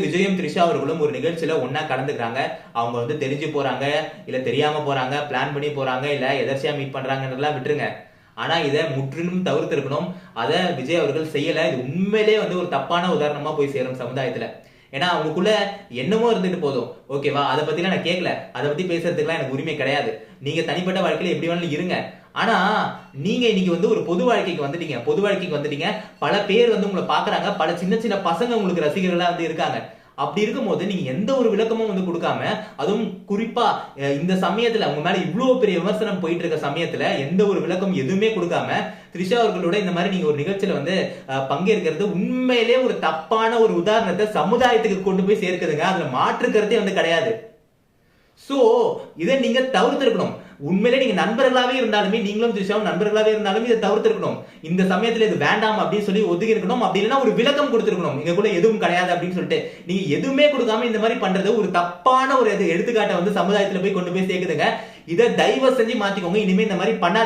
விஜயும் த்ரிஷா அவர்களும் ஒரு நிகழ்ச்சியில ஒன்னா கலந்துக்கிறாங்க. அவங்க தெரிஞ்சு போறாங்க, இல்ல தெரியாம போறாங்க, பிளான் பண்ணி போறாங்க, இல்ல எதர்ச்சியா மீட் பண்றாங்கன்றதெல்லாம் விட்டுருங்க. ஆனா இத முற்றிலும் தவிர்த்திருக்கணும். அத விஜய் அவர்கள் செய்யல. இது உண்மையிலேயே ஒரு தப்பான உதாரணமா போய் சேரும் சமுதாயத்துல. ஏன்னா அவங்களுக்குள்ள என்னமோ இருந்துட்டு போதும். ஓகேவா? அத பத்திலாம் நான் கேட்கல. அத பத்தி பேசுறதுக்குலாம் எனக்கு உரிமை கிடையாது. நீங்க தனிப்பட்ட வாழ்க்கையில எப்படி வேணாலும் இருங்க. ஆனா நீங்க இன்னைக்கு ஒரு பொது வாழ்க்கைக்கு வந்துட்டீங்க. பொது வாழ்க்கைக்கு வந்துட்டீங்க. பல பேர் உங்கள பாக்குறாங்க. பல சின்ன சின்ன பசங்க உங்களுக்கு ரசிகர்களா இருக்காங்க. அப்படி இருக்கும்போது நீங்க எந்த ஒரு விளக்கமும் கொடுக்காம, அதுவும் குறிப்பா இந்த சமயத்துல உங்க மேல இவ்வளவு பெரிய விமர்சனம் போயிட்டு இருக்க சமயத்துல எந்த ஒரு விளக்கம் எதுவுமே கொடுக்காம த்ரிஷா அவர்களோட இந்த மாதிரி நீங்க ஒரு நிகழ்ச்சியில பங்கேற்கிறது உண்மையிலே ஒரு தப்பான ஒரு உதாரணத்தை சமுதாயத்துக்கு கொண்டு போய் சேர்க்குதுங்க. அதுல மாற்று கருத்தே கிடையாது. சோ இதை நீங்க தவிர்த்திருக்கணும். உண்மையிலே நீங்க நண்பர்களாவே இருந்தாலுமே, நீங்களும் த்ரிஷாவும் நண்பர்களாவே இருந்தாலும் இதை தவிர்த்திருக்கணும். இந்த சமயத்துல இது வேண்டாம் அப்படின்னு சொல்லி ஒதுக்கி இருக்கணும். அப்படி இல்லைன்னா ஒரு விளக்கம் கொடுத்திருக்கணும். இங்க கூட எதுவும் கிடையாது அப்படின்னு சொல்லிட்டு நீங்க எதுவுமே கொடுக்காம இந்த மாதிரி பண்றது ஒரு தப்பான ஒரு எடுத்துக்காட்டை சமுதாயத்துல போய் கொண்டு போய் சேர்க்குதுங்க. இதை தயவு செஞ்சு மாத்திக்கோங்க. இனிமே இந்த மாதிரி பண்ணாத.